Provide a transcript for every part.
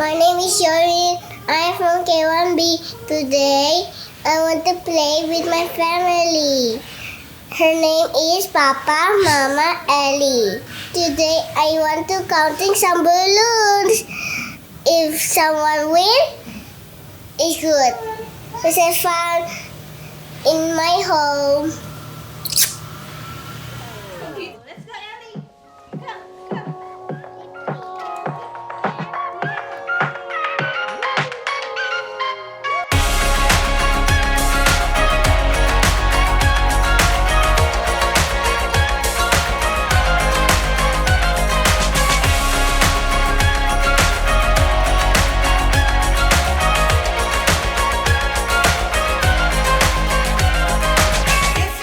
My name is Shorin. I'm from K1B. Today, I want to play with my family. Her name is Papa, Mama, Ellie. Today, I want to counting some balloons. If someone wins, it's good. Let's have fun in my home. Okay, let's go, Ellie. Come.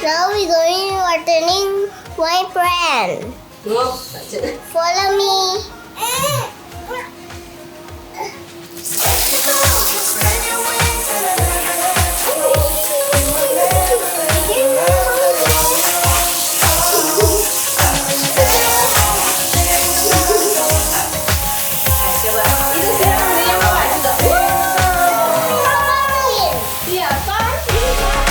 Now we're going watering my plant. No, Follow me. coba. Itu siapa yang bawa juga? Iya, Pak. Ini, Pak.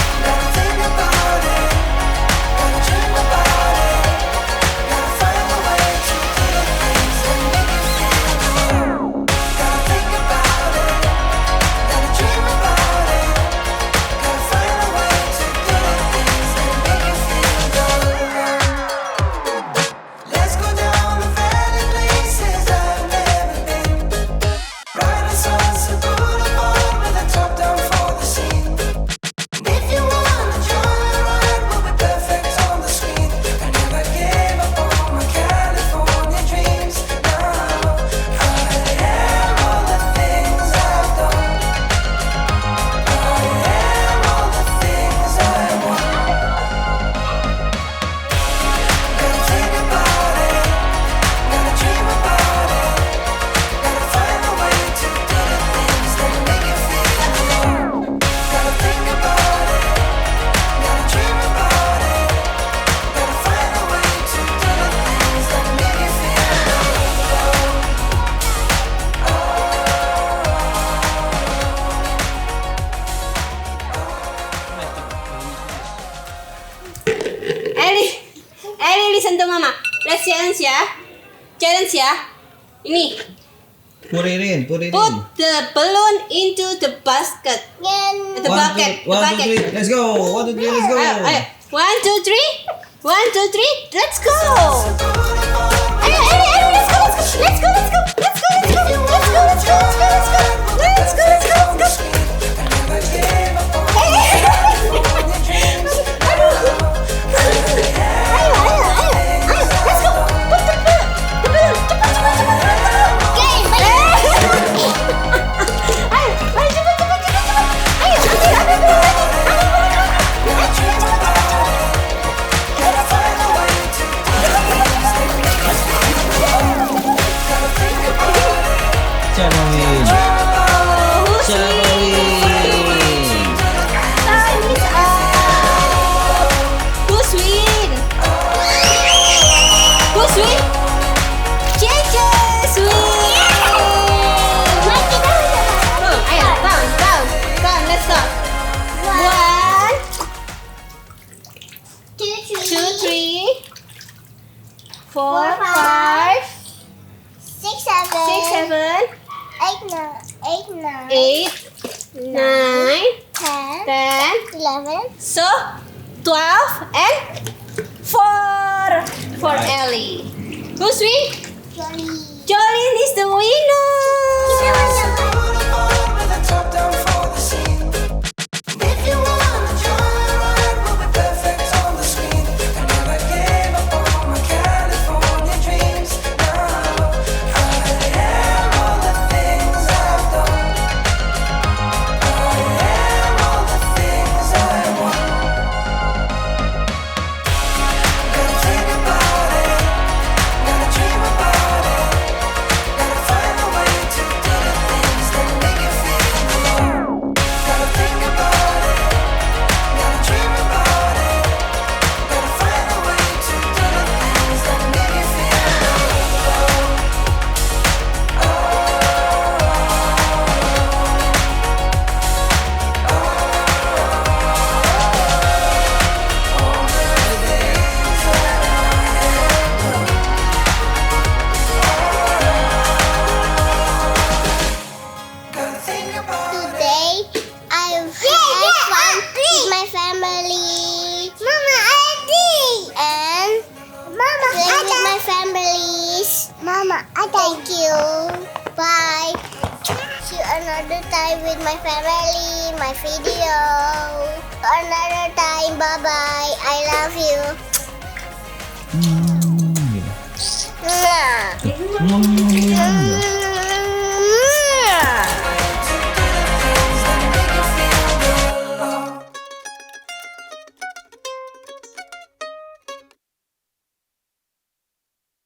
Let's go down the valley places I've never been. Ride a Sunset Boulevard with a top down for the scene. And if you wanna join a ride, we'll be perfect on the screen. I never gave up on my California dreams. Now I am all the things I've done. I am all the things I want. Gotta think about it, gotta dream about it, gotta find a way to do the things that make you feel alone. Gotta think about it, gotta dream about it, gotta find a way to do the things that make you feel Ellie, listen to Mama. Let's challenge ya. Challenge ya. Ini, Put it in. put the balloon into the basket. Again. The bucket. The One, two, bucket. three. Let's go. 1, 2, 3. Let's go. Ayo. 1, 2, 3. 1, 2, 3. Let's go. Ayo, Ellie, let's go. Let's go. Siapa win? Siapa win? Who's win? Cheches win! Ayo, count, let's go. 1, 2, 3, 4, 5, 6, 7, 6, 7, 8, 9, 8, 9, 10, 10. 11. So, 12 and 4 for Ellie. Who's win? Jolly. Jolene is the winner. Boulevard with a top down for the scene. And if you wanna join a ride, we'll be perfect on the screen. I never gave up on my California dreams. Now I am all the things I've done. I am all the things I want. Gotta think about it, gotta dream about it, Mama, thank you. Bye. See you another time with my family, my video. Another time. Bye-bye. I love you. Gitu. Mwah. Hmm.